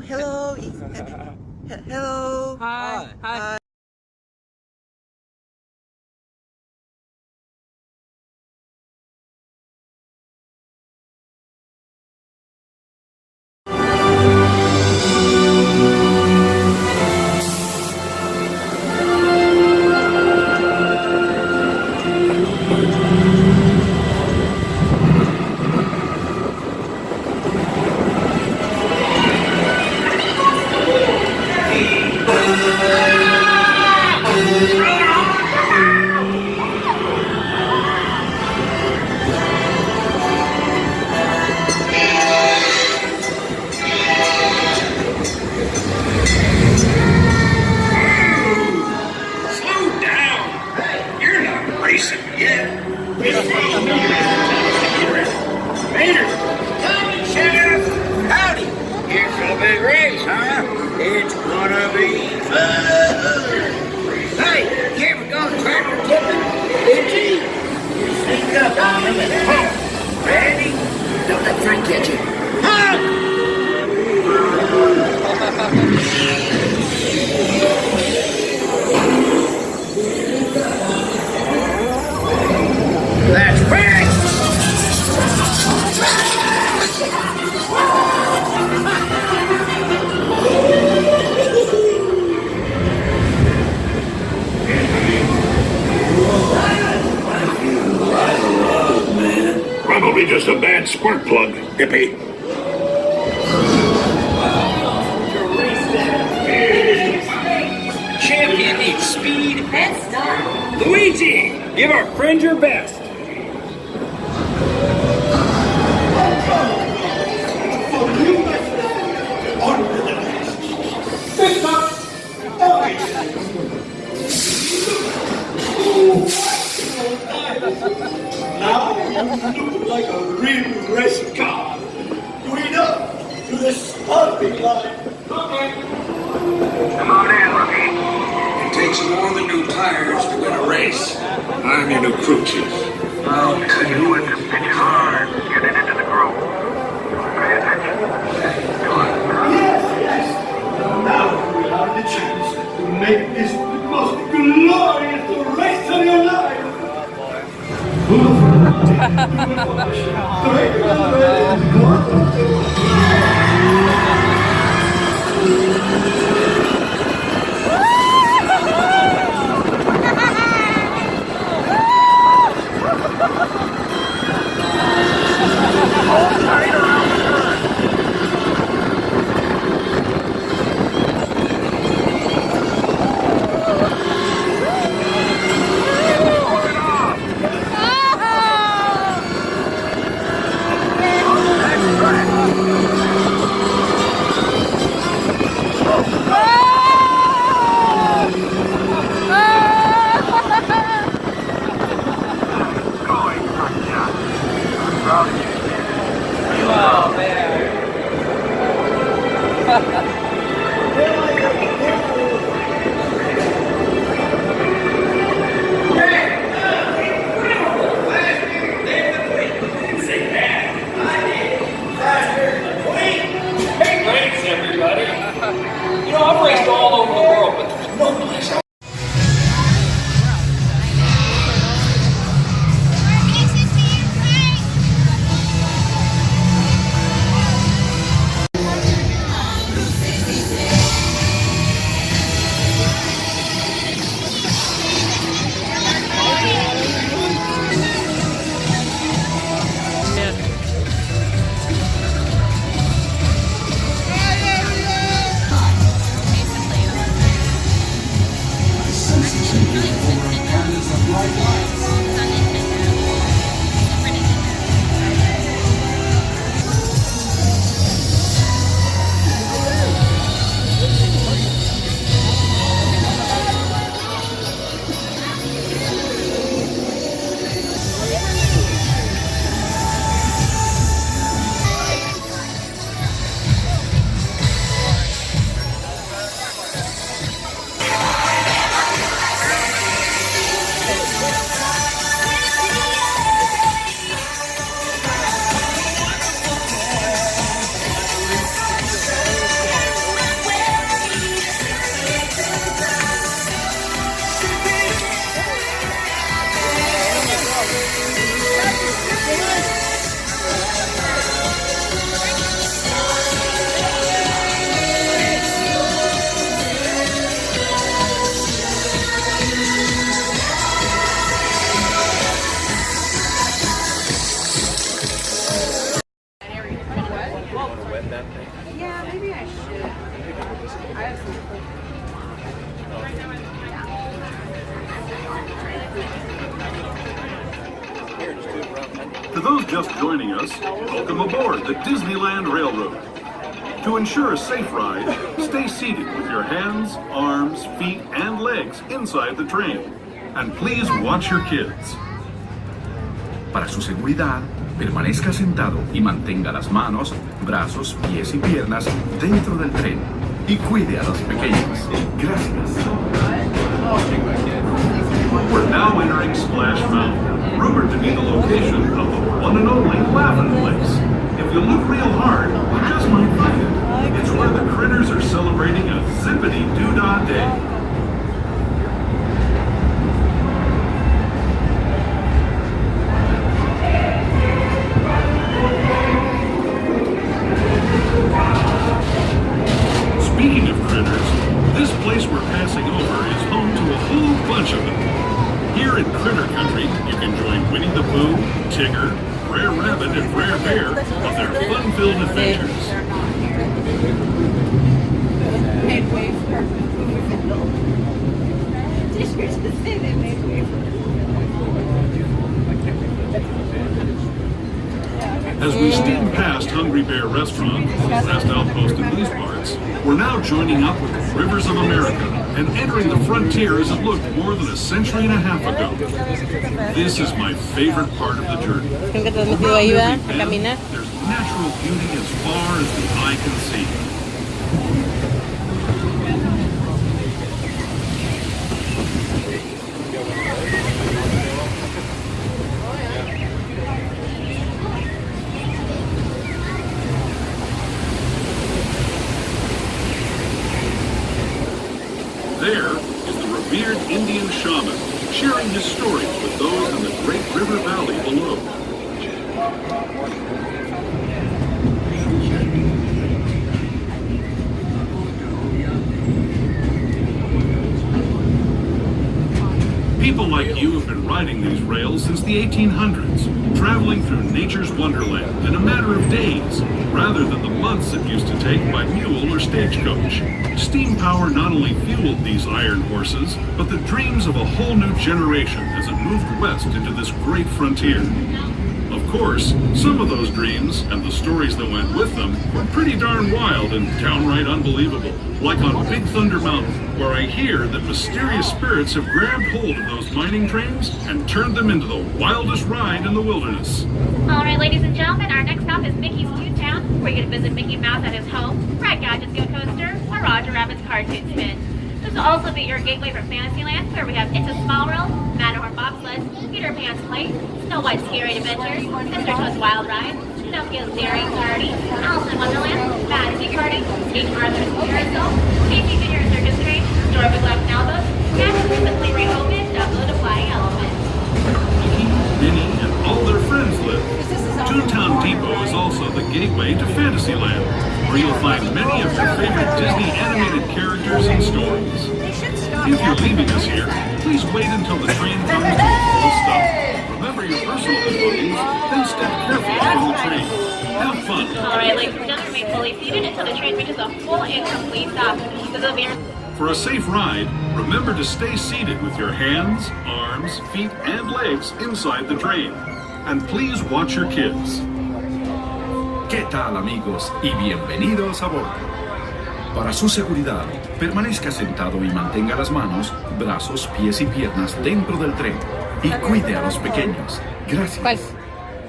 hello. Hello. Hi. Hi. Slow down. You're not racing yet. Maynard, come, Sheriff. Howdy. Here for the big race, huh? It's gonna be fun. Hey, you ever gone tractor tipping? Did you? You sneak up on them and honk. Ready? Don't let Frank catch you. Honk! That's Frank! Probably just a bad spark plug, hippie. Champion needs speed and style. Luigi, give our friend your best. Now you look like a real race car. Going up to the starting line. Okay. Come on in, rookie. It takes more than new tires to win a race. I'm your new crew chief. I'll tell you when to pitch hard, getting into the groove. Pay attention. Yes. Now we have the chance to make this the most glorious race of your life. just joining us, welcome aboard the Disneyland Railroad. To ensure a safe ride, stay seated with your hands, arms, feet, and legs inside the train. And please watch your kids. Para su seguridad, permanezca sentado y mantenga las manos, brazos, pies y piernas dentro del tren. Y cuide a los pequeños. Gracias. We're now entering Splash Mountain, rumored to be the location of the one and only Laughing Place. If you look real hard, you just might find it. It's where the critters are celebrating a zippity-doo-dah day. Speaking of critters, this place we're passing over is home to a whole bunch of them. Here in Critter Country, you can join Winnie the Pooh, Tigger, Brer Rabbit, and Brer Bear of their fun-filled adventures. As we steam past Hungry Bear Restaurant, the last outpost in these parts, we're now joining up with the Rivers of America and entering the frontier as it looked more than a century and a half ago. This is my favorite part of the journey. Around every bend, there's natural beauty as far as the eye can see. There is the revered Indian shaman sharing his stories with those in the great river valley below. People like you have been riding these rails since the 1800s, traveling through nature's wonderland in a matter of days, rather than the months it used to take by mule or stagecoach. Steam power not only fueled these iron horses, but the dreams of a whole new generation as it moved west into this great frontier. Of course, some of those dreams, and the stories that went with them, were pretty darn wild and downright unbelievable. Like on Big Thunder Mountain, where I hear that mysterious spirits have grabbed hold of those mining trains and turned them into the wildest ride in the wilderness. Alright, ladies and gentlemen, our next stop is Mickey's Cute Town, where you're going to visit Mickey Mouse at his home, Brad Gadget's Go Coaster, or Roger Rabbit's Cartoon Spin. This will also be your gateway from Fantasyland, where we have It's a Small World, Matterhorn Bobsled, Peter Pan's Play, Snow White's Scary Adventures, Mr. Toad's Wild Ride, Pinocchio's Daring Party, Alice in Wonderland, Fantasy Party, King Arthur's Carousel, Casey Junior Circus Train, Dora McGlow Canal Boat, and recently reopened Dumbo the Flying Elephant. Mickey, Minnie, and all their friends live. Toontown Depot is also the gateway to Fantasyland, where you'll find many of your favorite Disney animated characters and stories. If you're leaving us here, please wait until the train comes to a full stop. Remember your personal belongings, then step carefully from the train. Have fun. Alright, ladies and gentlemen, remain fully seated until the train reaches a full and complete stop. This will be For a safe ride, remember to stay seated with your hands, arms, feet, and legs inside the train. And please watch your kids. ¿Qué tal, amigos? Y bienvenidos a bordo. Para su seguridad, permanezca sentado y mantenga las manos, brazos, pies y piernas dentro del tren. Y cuide a los pequeños. Gracias.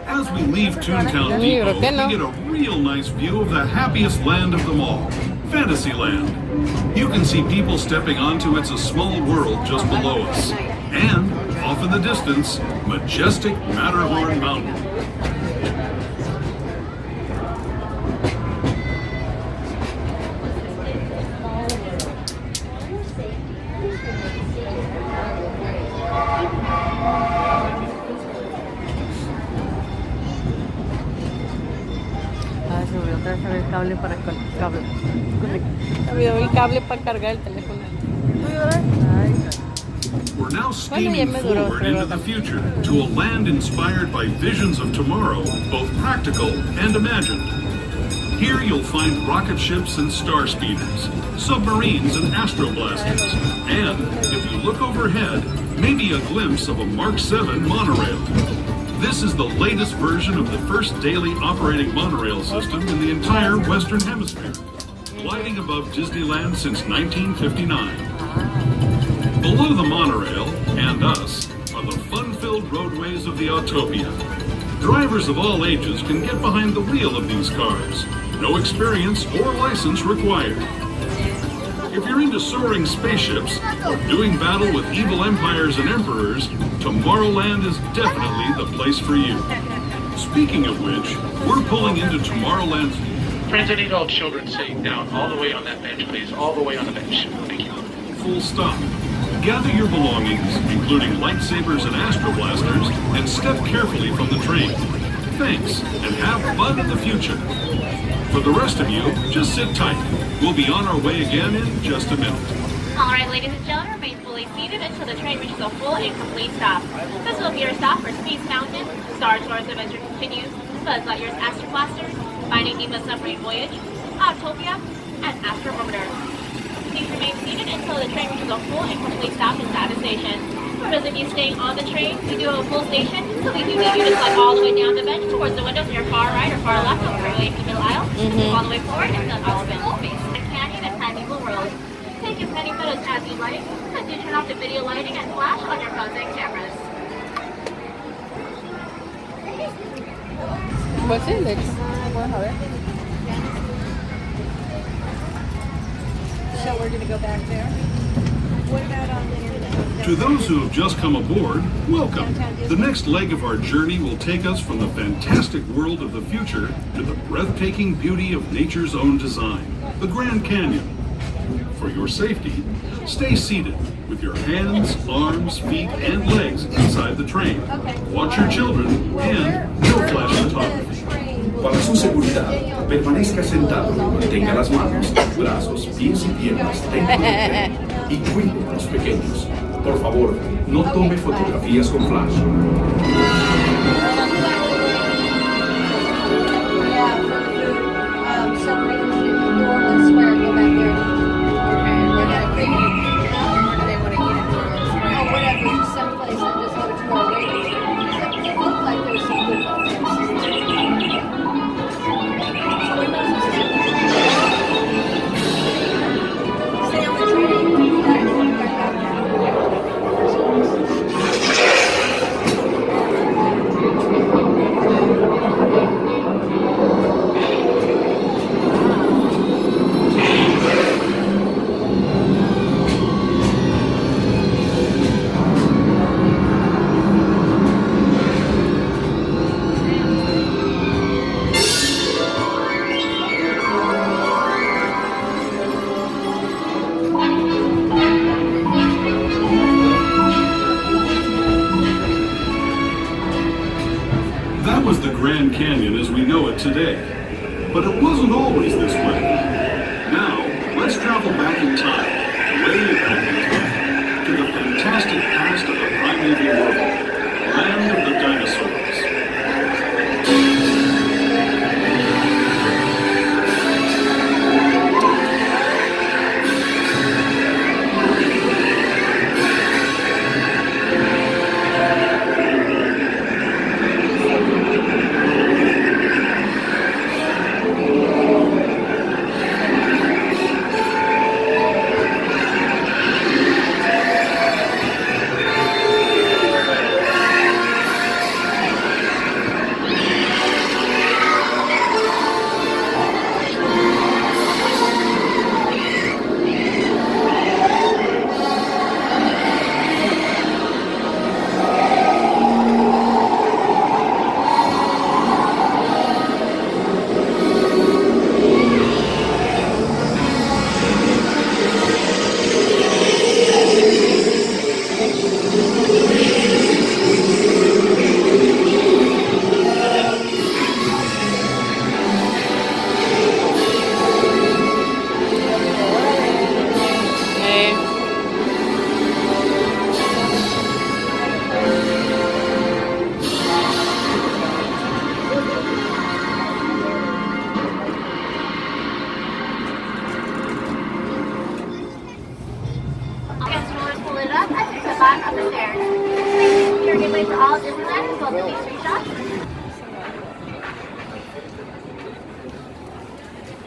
As we leave Toontown Depot, we get a real nice view of the happiest land of them all, Fantasyland. You can see people stepping onto It's a Small World just below us. And, off in the distance, majestic Matterhorn Mountain. Se me olvidó traer el cable para Se me olvidó el cable para cargar el teléfono. Ay, We're now steaming forward into the future to a land inspired by visions of tomorrow, both practical and imagined. Here you'll find rocket ships and star speeders, submarines and astroblasters, and, if you look overhead, maybe a glimpse of a Mark 7 monorail. This is the latest version of the first daily operating monorail system in the entire Western Hemisphere, gliding above Disneyland since 1959. Below the monorail, and us, are the fun-filled roadways of the Autopia. Drivers of all ages can get behind the wheel of these cars. No experience or license required. If you're into soaring spaceships or doing battle with evil empires and emperors, Tomorrowland is definitely the place for you. Speaking of which, we're pulling into Tomorrowland's Friends, I need all children sitting down all the way on that bench, please. All the way on the bench. Thank you. full stop. Gather your belongings, including lightsabers and astro blasters, and step carefully from the train. Thanks, and have fun in the future. For the rest of you, just sit tight. We'll be on our way again in just a minute. All right, ladies and gentlemen, remain fully seated until the train reaches a full and complete stop. This will be your stop for Space Mountain, Star Tours Adventure Continues, Buzz Lightyear's Astro Blaster, Finding Nemo's Submarine Voyage, Autopia, and Astro Orbiter. Please remain seated until the train reaches a full and complete stop inside the station. For those of you staying on the train, we do have a full station, so we do need you to slide all the way down the bench towards the windows on your far right or far left, all the way to the middle aisle, all the way forward, and then all events space. The canyon and Primeval World. Take as many photos as you like, but do turn off the video lighting and flash on your phones and cameras. Pues sí, de hecho. Vamos a ver. So we're going to go back there. What about on the To those who have just come aboard, welcome. The next leg of our journey will take us from the fantastic world of the future to the breathtaking beauty of nature's own design, the Grand Canyon. For your safety, stay seated with your hands, arms, feet, and legs inside the train. Watch your children and no flash photography. Para su seguridad, permanezca sentado y mantenga las manos, brazos, pies y piernas dentro del tren y cuide a los pequeños. Por favor, no tome fotografías con flash. That was the Grand Canyon as we know it today. But it wasn't always this way. Now, let's travel back in time, way back in time, to the fantastic past of the primeval world, land of the dinosaurs.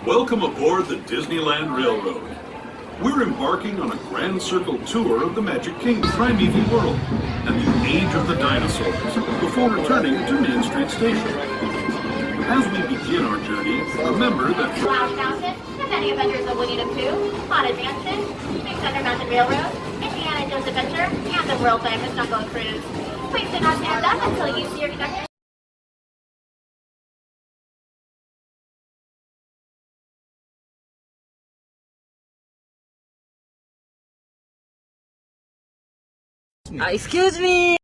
Welcome aboard the Disneyland Railroad. We're embarking on a grand circle tour of the Magic Kingdom primeval world and the age of the dinosaurs before returning to Main Street Station. As we begin our journey, remember that Splash Mountain, The Many Adventures of Winnie the Pooh, Haunted Mansion, Big Thunder Mountain Railroad, Indiana Jones Adventure, and the world famous Jungle Cruise. Please do not stand up until you see your conductor. Excuse me.